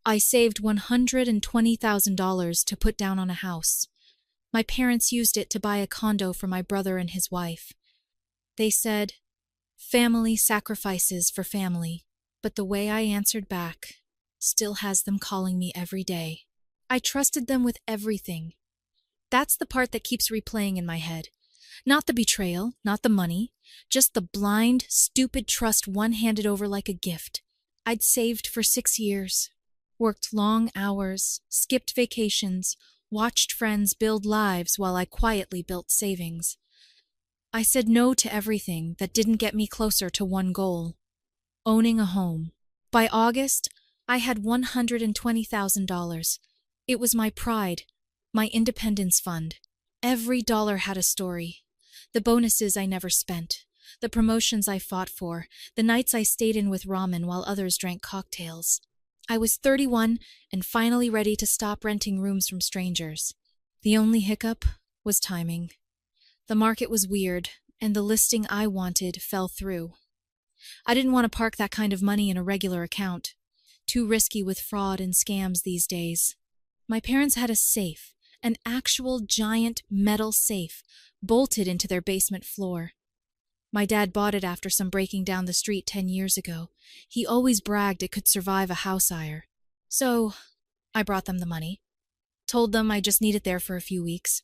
I saved $120,000 to put down on a house. My parents used it to buy a condo for my brother and his wife. They said, family sacrifices for family, but the way I answered back still has them calling me every day. I trusted them with everything. That's the part that keeps replaying in my head. Not the betrayal, not the money, just the blind, stupid trust one handed over like a gift. I'd saved for 6 years, worked long hours, skipped vacations, watched friends build lives while I quietly built savings. I said no to everything that didn't get me closer to one goal: owning a home. By August, I had $120,000. It was my pride, my independence fund. Every dollar had a story. The bonuses I never spent, the promotions I fought for, the nights I stayed in with ramen while others drank cocktails. I was 31 and finally ready to stop renting rooms from strangers. The only hiccup was timing. The market was weird, and the listing I wanted fell through. I didn't want to park that kind of money in a regular account. Too risky with fraud and scams these days. My parents had a safe, an actual giant metal safe, bolted into their basement floor. My dad bought it after some breaking down the street 10 years ago. He always bragged it could survive a house fire. So, I brought them the money. Told them I just needed it there for a few weeks.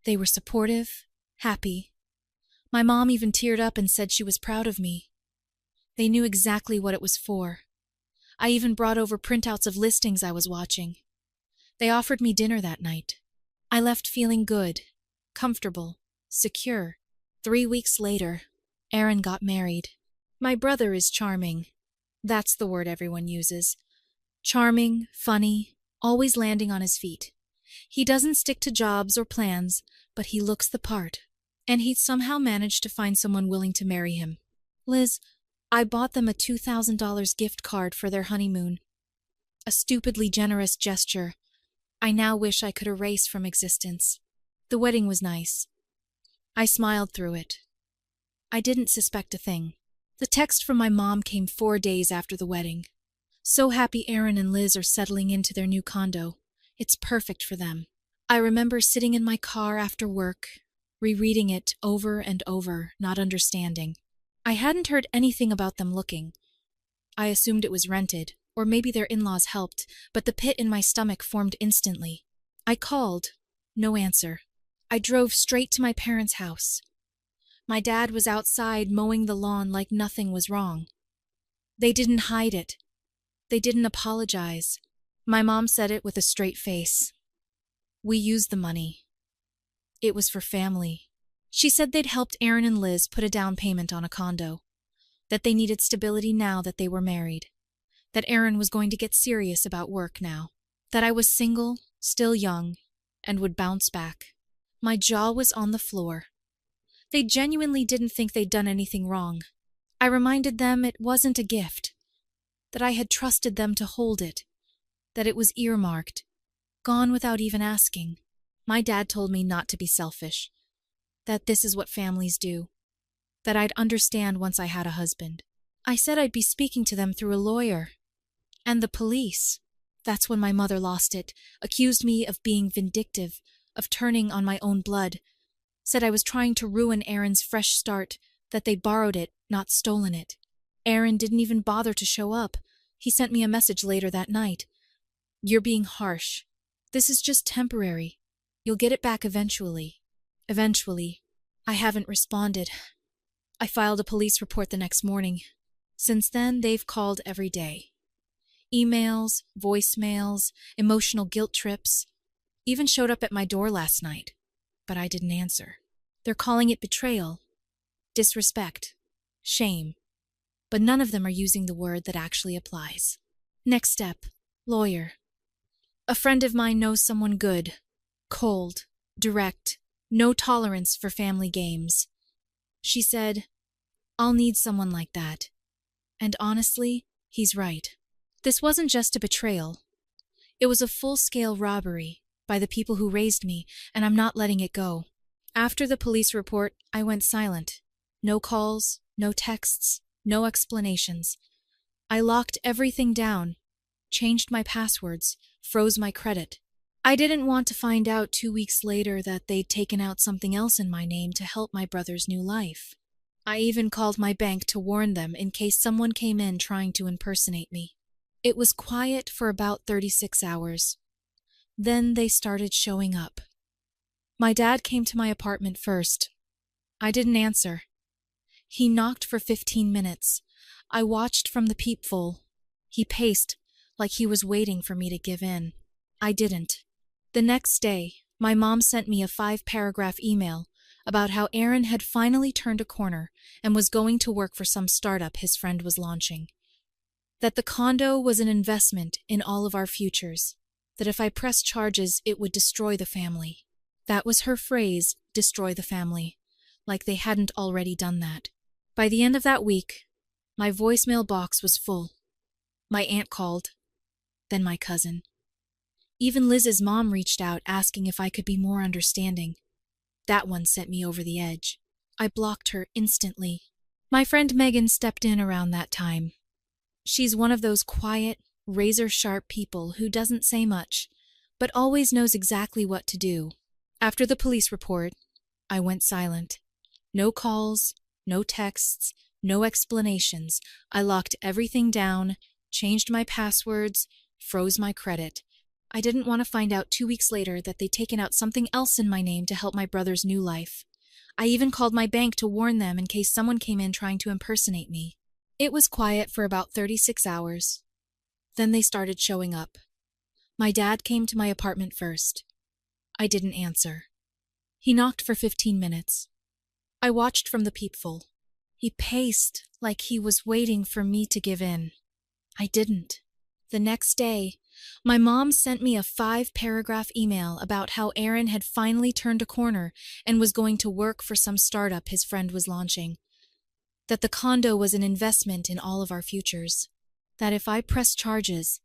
They were supportive, happy. My mom even teared up and said she was proud of me. They knew exactly what it was for. I even brought over printouts of listings I was watching. They offered me dinner that night. I left feeling good, comfortable, secure. 3 weeks later, Aaron got married. My brother is charming. That's the word everyone uses. Charming, funny, always landing on his feet. He doesn't stick to jobs or plans, but he looks the part. And he somehow managed to find someone willing to marry him. Liz, I bought them a $2,000 gift card for their honeymoon. A stupidly generous gesture I now wish I could erase from existence. The wedding was nice. I smiled through it. I didn't suspect a thing. The text from my mom came 4 days after the wedding. So happy Aaron and Liz are settling into their new condo. It's perfect for them. I remember sitting in my car after work, rereading it over and over, not understanding. I hadn't heard anything about them looking. I assumed it was rented, or maybe their in-laws helped, but the pit in my stomach formed instantly. I called. No answer. I drove straight to my parents' house. My dad was outside mowing the lawn like nothing was wrong. They didn't hide it. They didn't apologize. My mom said it with a straight face. We used the money. It was for family. She said they'd helped Aaron and Liz put a down payment on a condo, that they needed stability now that they were married, that Aaron was going to get serious about work now, that I was single, still young, and would bounce back. My jaw was on the floor. They genuinely didn't think they'd done anything wrong. I reminded them it wasn't a gift, that I had trusted them to hold it, that it was earmarked, gone without even asking. My dad told me not to be selfish, that this is what families do, that I'd understand once I had a husband. I said I'd be speaking to them through a lawyer. And the police. That's when my mother lost it, accused me of being vindictive, of turning on my own blood, said I was trying to ruin Aaron's fresh start, that they borrowed it, not stolen it. Aaron didn't even bother to show up. He sent me a message later that night. You're being harsh. This is just temporary. You'll get it back eventually. Eventually. I haven't responded. I filed a police report the next morning. Since then, they've called every day. Emails, voicemails, emotional guilt trips. Even showed up at my door last night. But I didn't answer. They're calling it betrayal, disrespect, shame. But none of them are using the word that actually applies. Next step, lawyer. A friend of mine knows someone good, cold, direct, no tolerance for family games. She said, I'll need someone like that. And honestly, he's right. This wasn't just a betrayal. It was a full-scale robbery by the people who raised me, and I'm not letting it go. After the police report, I went silent. No calls, no texts, no explanations. I locked everything down. changed my passwords, froze my credit. I didn't want to find out 2 weeks later that they'd taken out something else in my name to help my brother's new life. I even called my bank to warn them in case someone came in trying to impersonate me. It was quiet for about 36 hours. Then they started showing up. My dad came to my apartment first. I didn't answer. He knocked for 15 minutes. I watched from the peephole. He paced like he was waiting for me to give in. I didn't. The next day, my mom sent me a 5-paragraph email about how Aaron had finally turned a corner and was going to work for some startup his friend was launching. That the condo was an investment in all of our futures. That if I pressed charges, it would destroy the family. That was her phrase, destroy the family, like they hadn't already done that. By the end of that week, my voicemail box was full. My aunt called, then my cousin. Even Liz's mom reached out asking if I could be more understanding. That one sent me over the edge. I blocked her instantly. My friend Megan stepped in around that time. She's one of those quiet, razor-sharp people who doesn't say much, but always knows exactly what to do. After the police report, I went silent. No calls, no texts, no explanations. I locked everything down, changed my passwords, froze my credit. I didn't want to find out 2 weeks later that they'd taken out something else in my name to help my brother's new life. I even called my bank to warn them in case someone came in trying to impersonate me. It was quiet for about 36 hours. Then they started showing up. My dad came to my apartment first. I didn't answer. He knocked for 15 minutes. I watched from the peephole. He paced like he was waiting for me to give in. I didn't. The next day, my mom sent me a 5-paragraph email about how Aaron had finally turned a corner and was going to work for some startup his friend was launching. That the condo was an investment in all of our futures. That if I pressed charges,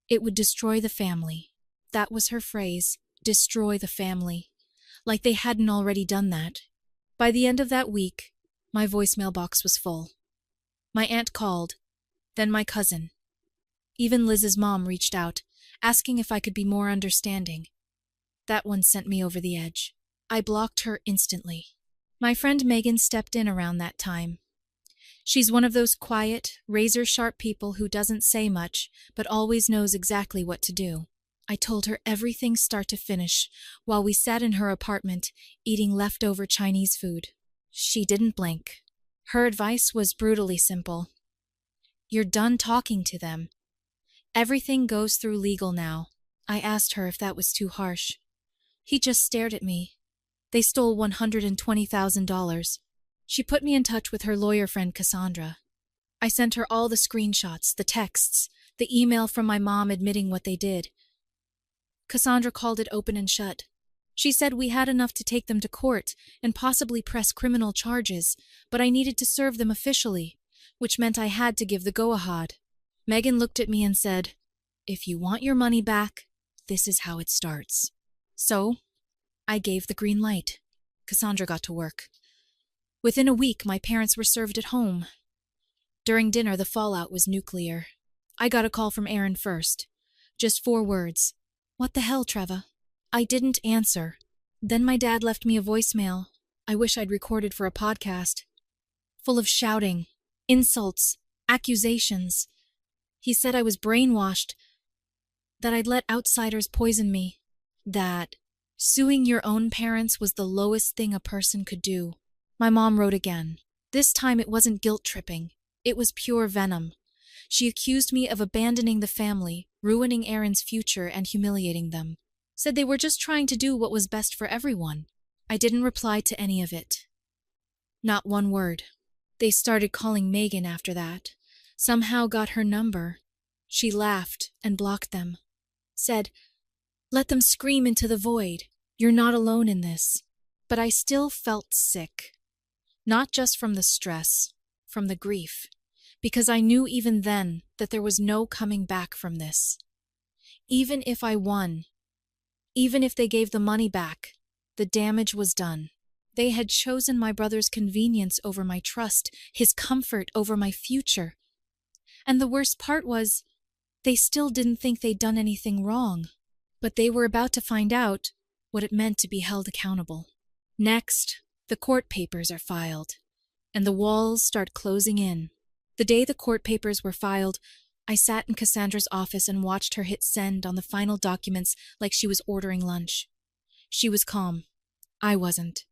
it would destroy the family. That was her phrase, destroy the family. Like they hadn't already done that. By the end of that week, my voicemail box was full. My aunt called, then my cousin. Even Liz's mom reached out, asking if I could be more understanding. That one sent me over the edge. I blocked her instantly. My friend Megan stepped in around that time. She's one of those quiet, razor-sharp people who doesn't say much, but always knows exactly what to do. I told her everything start to finish, while we sat in her apartment, eating leftover Chinese food. She didn't blink. Her advice was brutally simple. You're done talking to them. Everything goes through legal now. I asked her if that was too harsh. He just stared at me. They stole $120,000. She put me in touch with her lawyer friend Cassandra. I sent her all the screenshots, the texts, the email from my mom admitting what they did. Cassandra called it open and shut. She said we had enough to take them to court and possibly press criminal charges, but I needed to serve them officially, which meant I had to give the go-ahead. Megan looked at me and said, if you want your money back, this is how it starts. So, I gave the green light. Cassandra got to work. Within a week, my parents were served at home. During dinner, the fallout was nuclear. I got a call from Aaron first. Just 4 words. What the hell, Treva? I didn't answer. Then my dad left me a voicemail. I wish I'd recorded for a podcast. Full of shouting, insults, accusations. He said I was brainwashed, that I'd let outsiders poison me, that suing your own parents was the lowest thing a person could do. My mom wrote again. This time it wasn't guilt-tripping. It was pure venom. She accused me of abandoning the family, ruining Aaron's future, and humiliating them. Said they were just trying to do what was best for everyone. I didn't reply to any of it. Not one word. They started calling Megan after that. Somehow got her number. She laughed and blocked them. Said, let them scream into the void. You're not alone in this. But I still felt sick. Not just from the stress, from the grief. Because I knew even then that there was no coming back from this. Even if I won, even if they gave the money back, the damage was done. They had chosen my brother's convenience over my trust, his comfort over my future. And the worst part was, They still didn't think they'd done anything wrong, but they were about to find out what it meant to be held accountable. Next, the court papers are filed, and the walls start closing in. The day the court papers were filed, I sat in Cassandra's office and watched her hit send on the final documents like she was ordering lunch. She was calm. I wasn't.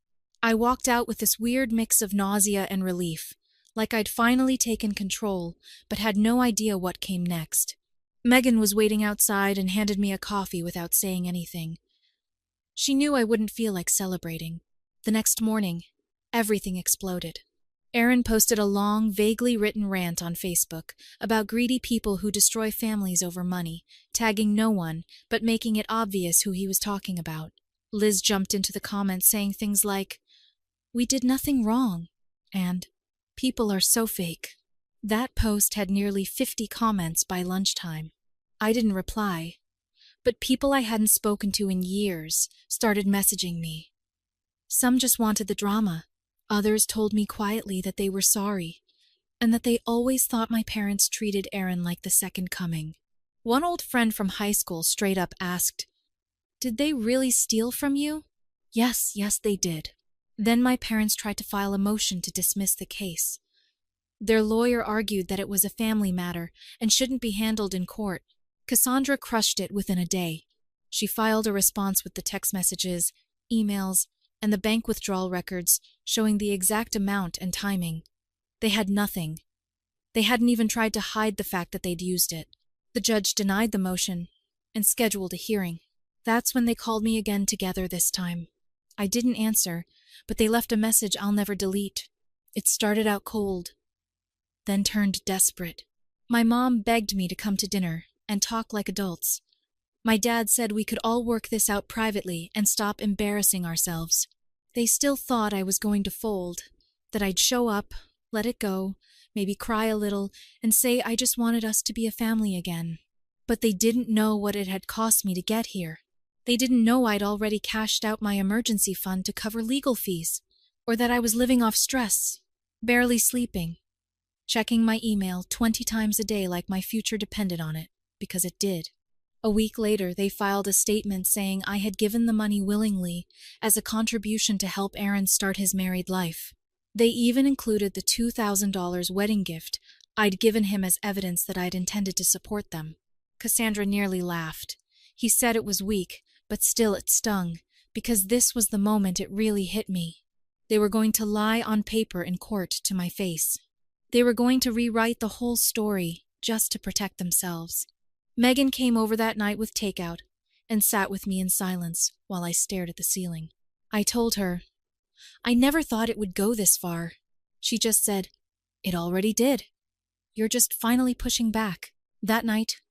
I walked out with this weird mix of nausea and relief, like I'd finally taken control, but had no idea what came next. Megan was waiting outside and handed me a coffee without saying anything. She knew I wouldn't feel like celebrating. The next morning, everything exploded. Aaron posted a long, vaguely written rant on Facebook about greedy people who destroy families over money, tagging no one, but making it obvious who he was talking about. Liz jumped into the comments saying things like, "We did nothing wrong," and "People are so fake." That post had nearly 50 comments by lunchtime. I didn't reply, but people I hadn't spoken to in years started messaging me. Some just wanted the drama. Others told me quietly that they were sorry, and that they always thought my parents treated Aaron like the second coming. One old friend from high school straight up asked, "Did they really steal from you?" Yes, they did. Then my parents tried to file a motion to dismiss the case. Their lawyer argued that it was a family matter and shouldn't be handled in court. Cassandra crushed it within a day. She filed a response with the text messages, emails, and the bank withdrawal records showing the exact amount and timing. They had nothing. They hadn't even tried to hide the fact that they'd used it. The judge denied the motion and scheduled a hearing. That's when they called me again together this time. I didn't answer, but they left a message I'll never delete. It started out cold, then turned desperate. My mom begged me to come to dinner and talk like adults. My dad said we could all work this out privately and stop embarrassing ourselves. They still thought I was going to fold, that I'd show up, let it go, maybe cry a little, and say I just wanted us to be a family again. But they didn't know what it had cost me to get here. They didn't know I'd already cashed out my emergency fund to cover legal fees, or that I was living off stress, barely sleeping, checking my email 20 times a day like my future depended on it, because it did. A week later, they filed a statement saying I had given the money willingly as a contribution to help Aaron start his married life. They even included the $2,000 wedding gift I'd given him as evidence that I'd intended to support them. Cassandra nearly laughed. He said it was weak, but still it stung, because this was the moment it really hit me. They were going to lie on paper in court to my face. They were going to rewrite the whole story just to protect themselves. Megan came over that night with takeout and sat with me in silence while I stared at the ceiling. I told her, "I never thought it would go this far." She just said, "It already did. You're just finally pushing back." That night,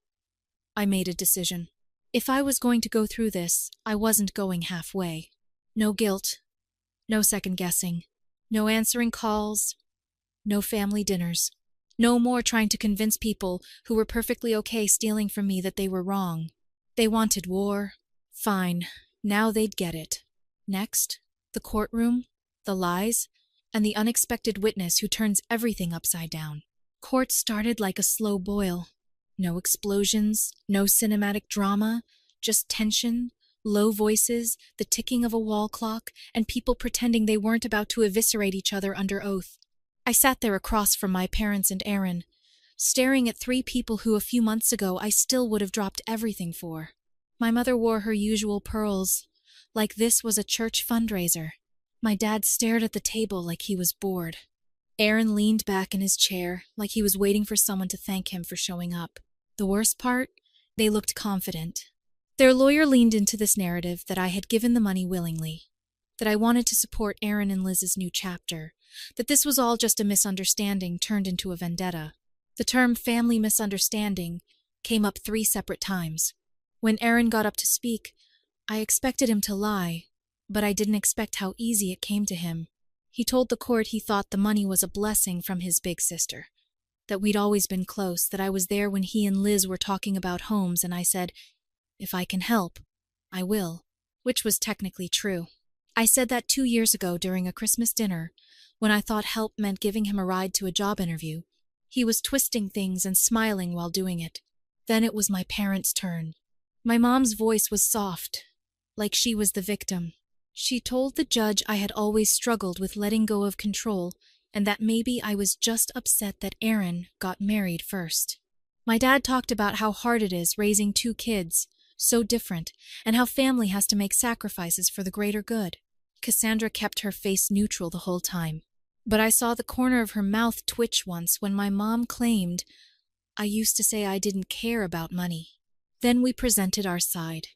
I made a decision. If I was going to go through this, I wasn't going halfway. No guilt, no second guessing, no answering calls, no family dinners. No more trying to convince people who were perfectly okay stealing from me that they were wrong. They wanted war. Fine, now they'd get it. Next, the courtroom, the lies, and the unexpected witness who turns everything upside down. Court started like a slow boil. No explosions, no cinematic drama, just tension, low voices, the ticking of a wall clock, and people pretending they weren't about to eviscerate each other under oath. I sat there across from my parents and Aaron, staring at 3 people who a few months ago I still would have dropped everything for. My mother wore her usual pearls, like this was a church fundraiser. My dad stared at the table like he was bored. Aaron leaned back in his chair like he was waiting for someone to thank him for showing up. The worst part? They looked confident. Their lawyer leaned into this narrative that I had given the money willingly, that I wanted to support Aaron and Liz's new chapter, that this was all just a misunderstanding turned into a vendetta. The term family misunderstanding came up 3 separate times. When Aaron got up to speak, I expected him to lie, but I didn't expect how easy it came to him. He told the court he thought the money was a blessing from his big sister, that we'd always been close, that I was there when he and Liz were talking about homes, and I said, "If I can help, I will," which was technically true. I said that 2 years ago during a Christmas dinner, when I thought help meant giving him a ride to a job interview. He was twisting things and smiling while doing it. Then it was my parents' turn. My mom's voice was soft, like she was the victim. She told the judge I had always struggled with letting go of control and that maybe I was just upset that Aaron got married first. My dad talked about how hard it is raising two kids, so different, and how family has to make sacrifices for the greater good. Cassandra kept her face neutral the whole time, but I saw the corner of her mouth twitch once when my mom claimed I used to say I didn't care about money. Then we presented our side.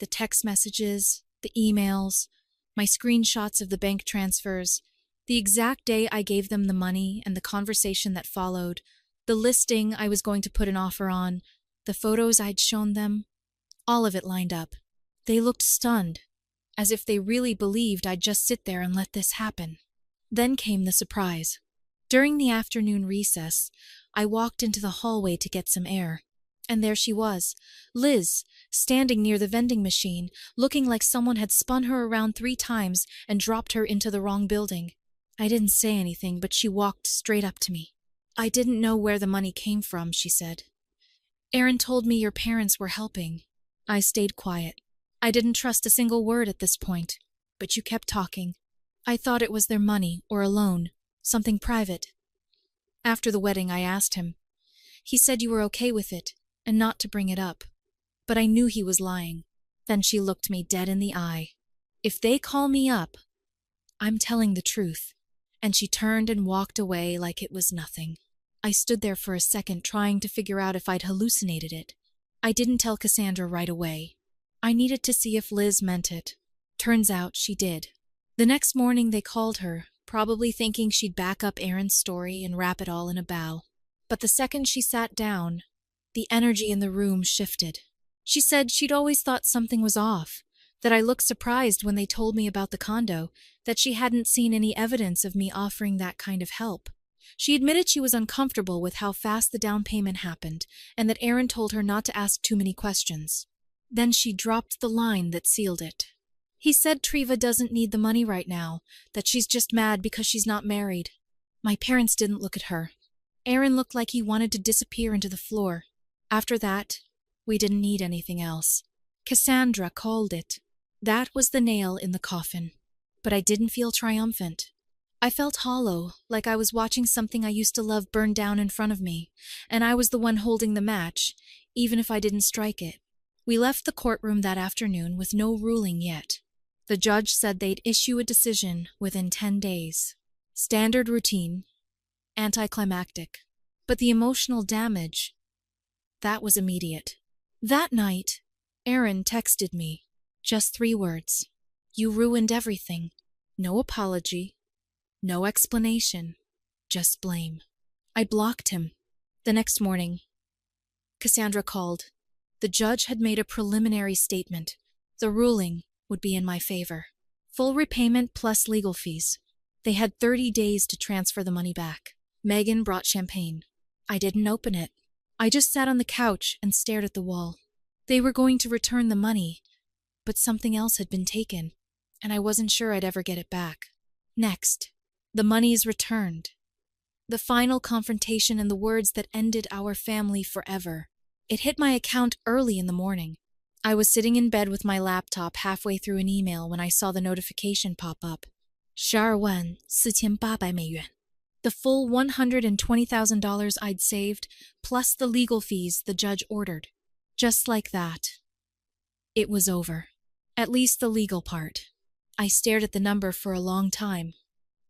The text messages, the emails, my screenshots of the bank transfers, the exact day I gave them the money and the conversation that followed, the listing I was going to put an offer on, the photos I'd shown them, all of it lined up. They looked stunned, as if they really believed I'd just sit there and let this happen. Then came the surprise. During the afternoon recess, I walked into the hallway to get some air. And there she was, Liz, standing near the vending machine, looking like someone had spun her around 3 times and dropped her into the wrong building. I didn't say anything, but she walked straight up to me. I didn't know where the money came from, she said. Aaron told me your parents were helping. I stayed quiet. I didn't trust a single word at this point, but you kept talking. I thought it was their money or a loan, something private. After the wedding, I asked him. He said you were okay with it and not to bring it up, but I knew he was lying. Then she looked me dead in the eye. If they call me up, I'm telling the truth. And she turned and walked away like it was nothing. I stood there for a second trying to figure out if I'd hallucinated it. I didn't tell Cassandra right away. I needed to see if Liz meant it. Turns out she did. The next morning they called her, probably thinking she'd back up Aaron's story and wrap it all in a bow. But the second she sat down, the energy in the room shifted. She said she'd always thought something was off, that I looked surprised when they told me about the condo, that she hadn't seen any evidence of me offering that kind of help. She admitted she was uncomfortable with how fast the down payment happened, and that Aaron told her not to ask too many questions. Then she dropped the line that sealed it. He said Treva doesn't need the money right now, that she's just mad because she's not married. My parents didn't look at her. Aaron looked like he wanted to disappear into the floor. After that, we didn't need anything else. Cassandra called it. That was the nail in the coffin. But I didn't feel triumphant. I felt hollow, like I was watching something I used to love burn down in front of me, and I was the one holding the match, even if I didn't strike it. We left the courtroom that afternoon with no ruling yet. The judge said they'd issue a decision within 10 days. Standard routine, anticlimactic. But the emotional damage, that was immediate. That night, Aaron texted me. Just 3 words. You ruined everything. No apology. No explanation. Just blame. I blocked him. The next morning, Cassandra called. The judge had made a preliminary statement. The ruling would be in my favor. Full repayment plus legal fees. They had 30 days to transfer the money back. Megan brought champagne. I didn't open it. I just sat on the couch and stared at the wall. They were going to return the money, but something else had been taken, and I wasn't sure I'd ever get it back. Next, the money is returned. The final confrontation and the words that ended our family forever. It hit my account early in the morning. I was sitting in bed with my laptop halfway through an email when I saw the notification pop up. 12,480美元. The full $120,000 I'd saved, plus the legal fees the judge ordered. Just like that. It was over. At least the legal part. I stared at the number for a long time.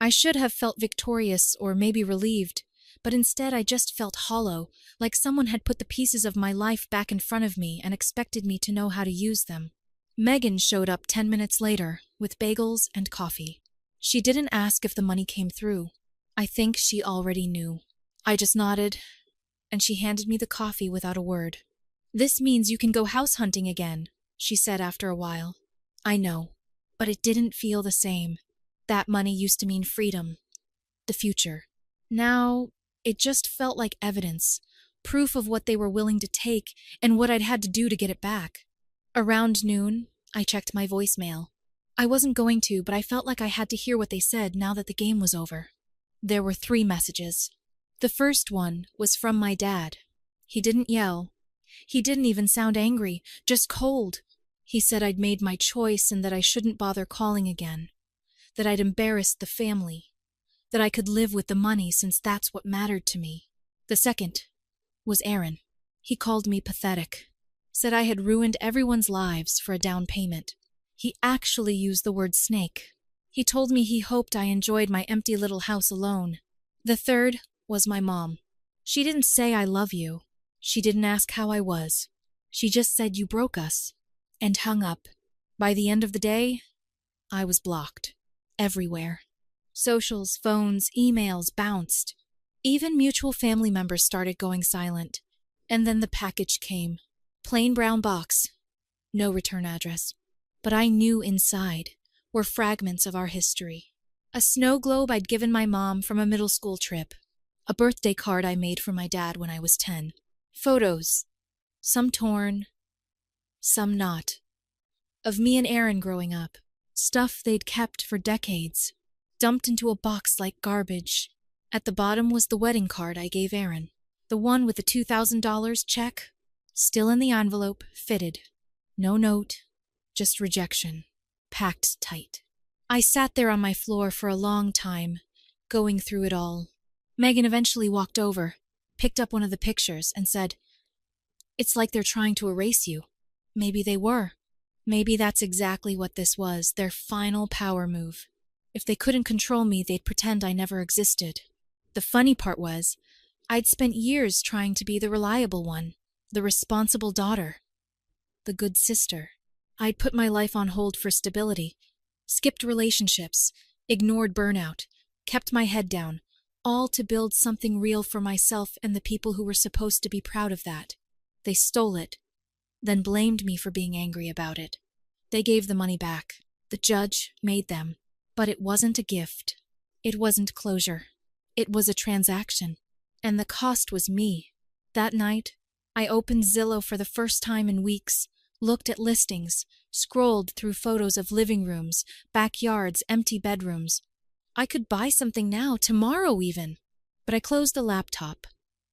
I should have felt victorious or maybe relieved, but instead I just felt hollow, like someone had put the pieces of my life back in front of me and expected me to know how to use them. Megan showed up 10 minutes later, with bagels and coffee. She didn't ask if the money came through. I think she already knew. I just nodded, and she handed me the coffee without a word. This means you can go house hunting again, she said after a while. I know, but it didn't feel the same. That money used to mean freedom, the future. Now, it just felt like evidence, proof of what they were willing to take and what I'd had to do to get it back. Around noon, I checked my voicemail. I wasn't going to, but I felt like I had to hear what they said now that the game was over. There were 3 messages. The first one was from my dad. He didn't yell. He didn't even sound angry, just cold. He said I'd made my choice and that I shouldn't bother calling again, that I'd embarrassed the family, that I could live with the money since that's what mattered to me. The second was Aaron. He called me pathetic, said I had ruined everyone's lives for a down payment. He actually used the word snake. He told me he hoped I enjoyed my empty little house alone. The third was my mom. She didn't say I love you. She didn't ask how I was. She just said you broke us, and hung up. By the end of the day, I was blocked. Everywhere. Socials, phones, emails bounced. Even mutual family members started going silent. And then the package came. Plain brown box. No return address. But I knew inside were fragments of our history. A snow globe I'd given my mom from a middle school trip. A birthday card I made for my dad when I was 10. Photos. Some torn, some not. Of me and Aaron growing up. Stuff they'd kept for decades. Dumped into a box like garbage. At the bottom was the wedding card I gave Aaron. The one with the $2,000 check. Still in the envelope, fitted. No note, just rejection. Packed tight. I sat there on my floor for a long time, going through it all. Megan eventually walked over, picked up one of the pictures, and said, "It's like they're trying to erase you." Maybe they were. Maybe that's exactly what this was, their final power move. If they couldn't control me, they'd pretend I never existed. The funny part was, I'd spent years trying to be the reliable one, the responsible daughter, the good sister. I'd put my life on hold for stability, skipped relationships, ignored burnout, kept my head down, all to build something real for myself and the people who were supposed to be proud of that. They stole it, then blamed me for being angry about it. They gave the money back. The judge made them. But it wasn't a gift. It wasn't closure. It was a transaction. And the cost was me. That night, I opened Zillow for the first time in weeks, looked at listings, scrolled through photos of living rooms, backyards, empty bedrooms. I could buy something now, tomorrow even. But I closed the laptop,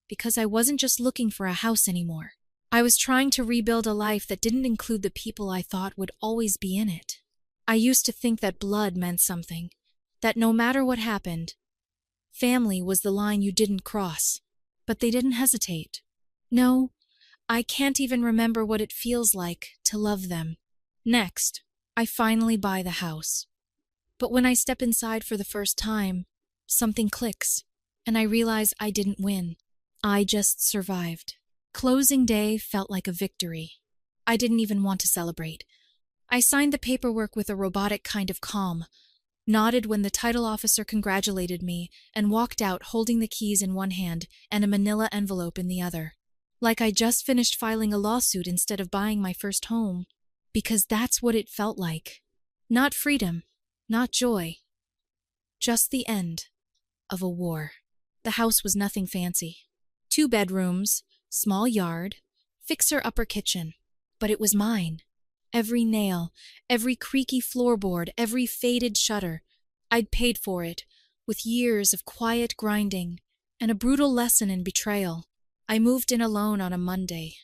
because I wasn't just looking for a house anymore. I was trying to rebuild a life that didn't include the people I thought would always be in it. I used to think that blood meant something, that no matter what happened, family was the line you didn't cross. But they didn't hesitate. No, I can't even remember what it feels like to love them. Next, I finally buy the house. But when I step inside for the first time, something clicks, and I realize I didn't win. I just survived. Closing day felt like a victory. I didn't even want to celebrate. I signed the paperwork with a robotic kind of calm, nodded when the title officer congratulated me, and walked out holding the keys in one hand and a manila envelope in the other. Like I just finished filing a lawsuit instead of buying my first home. Because that's what it felt like. Not freedom, not joy. Just the end of a war. The house was nothing fancy. 2 bedrooms, small yard, fixer-upper kitchen. But it was mine. Every nail, every creaky floorboard, every faded shutter. I'd paid for it, with years of quiet grinding and a brutal lesson in betrayal. I moved in alone on a Monday.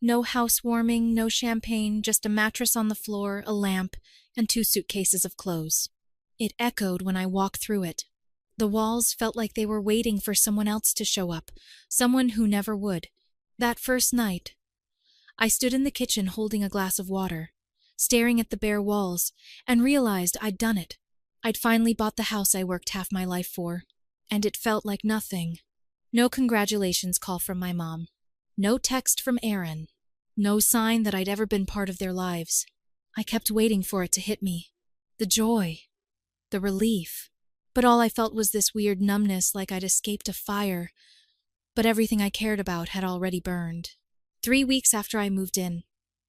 No housewarming, no champagne, just a mattress on the floor, a lamp, and 2 suitcases of clothes. It echoed when I walked through it. The walls felt like they were waiting for someone else to show up, someone who never would. That first night, I stood in the kitchen holding a glass of water, staring at the bare walls, and realized I'd done it. I'd finally bought the house I worked half my life for, and it felt like nothing. No congratulations call from my mom. No text from Aaron. No sign that I'd ever been part of their lives. I kept waiting for it to hit me. The joy. The relief. But all I felt was this weird numbness, like I'd escaped a fire. But everything I cared about had already burned. 3 weeks after I moved in,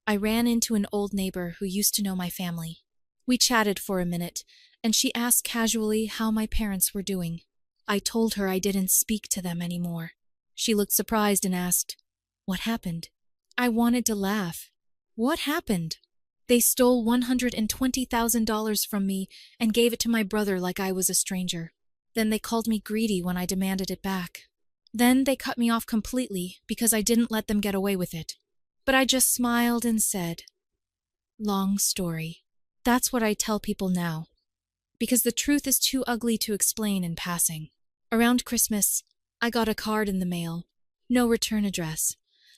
I ran into an old neighbor who used to know my family. We chatted for a minute, and she asked casually how my parents were doing. I told her I didn't speak to them anymore. She looked surprised and asked, "What happened?" I wanted to laugh. What happened? They stole $120,000 from me and gave it to my brother like I was a stranger. Then they called me greedy when I demanded it back. Then they cut me off completely because I didn't let them get away with it. But I just smiled and said, "Long story." That's what I tell people now, because the truth is too ugly to explain in passing. Around Christmas, I got a card in the mail. No return address,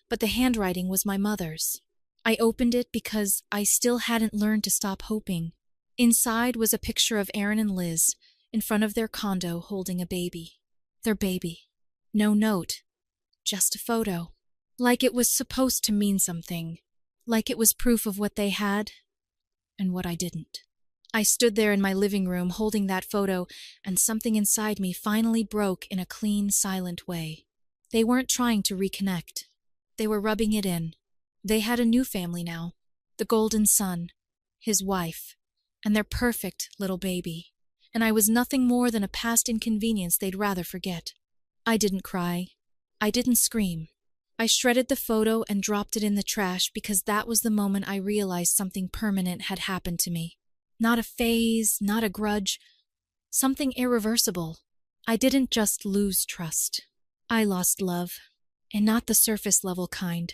but the handwriting was my mother's. I opened it because I still hadn't learned to stop hoping. Inside was a picture of Aaron and Liz in front of their condo holding a baby. Their baby. No note, just a photo. Like it was supposed to mean something. Like it was proof of what they had and what I didn't. I stood there in my living room holding that photo, and something inside me finally broke in a clean, silent way. They weren't trying to reconnect. They were rubbing it in. They had a new family now. The golden son, his wife, and their perfect little baby. And I was nothing more than a past inconvenience they'd rather forget. I didn't cry. I didn't scream. I shredded the photo and dropped it in the trash because that was the moment I realized something permanent had happened to me. Not a phase, not a grudge, something irreversible. I didn't just lose trust. I lost love, and not the surface level kind.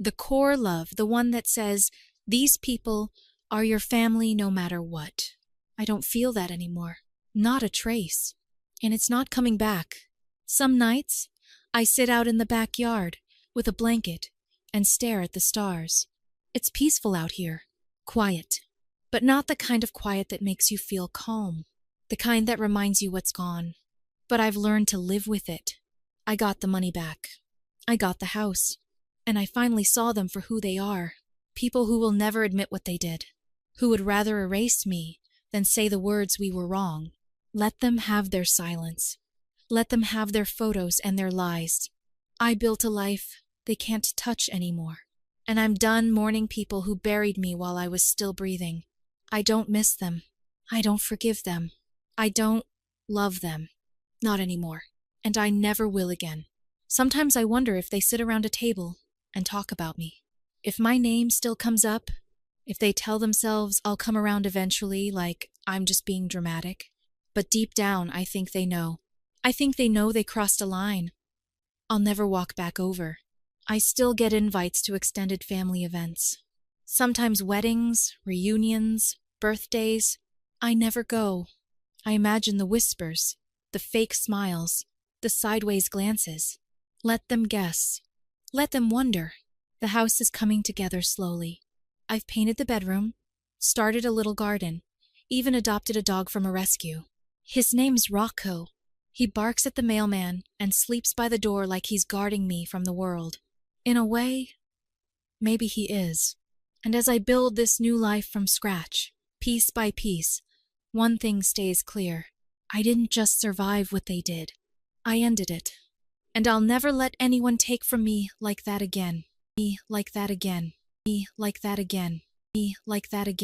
The core love, the one that says, these people are your family no matter what. I don't feel that anymore. Not a trace. And it's not coming back. Some nights, I sit out in the backyard with a blanket and stare at the stars. It's peaceful out here, quiet. But not the kind of quiet that makes you feel calm, the kind that reminds you what's gone. But I've learned to live with it. I got the money back. I got the house. And I finally saw them for who they are. People who will never admit what they did. Who would rather erase me than say the words we were wrong. Let them have their silence. Let them have their photos and their lies. I built a life they can't touch anymore. And I'm done mourning people who buried me while I was still breathing. I don't miss them. I don't forgive them. I don't love them. Not anymore. And I never will again. Sometimes I wonder if they sit around a table and talk about me. If my name still comes up, if they tell themselves I'll come around eventually, like I'm just being dramatic. But deep down, I think they know. I think they know they crossed a line. I'll never walk back over. I still get invites to extended family events. Sometimes weddings, reunions, birthdays. I never go. I imagine the whispers, the fake smiles, the sideways glances. Let them guess. Let them wonder. The house is coming together slowly. I've painted the bedroom, started a little garden, even adopted a dog from a rescue. His name's Rocco. He barks at the mailman and sleeps by the door like he's guarding me from the world. In a way, maybe he is. And as I build this new life from scratch, piece by piece, one thing stays clear. I didn't just survive what they did. I ended it. And I'll never let anyone take from me like that again. Me like that again. Me like that again. Me like that again.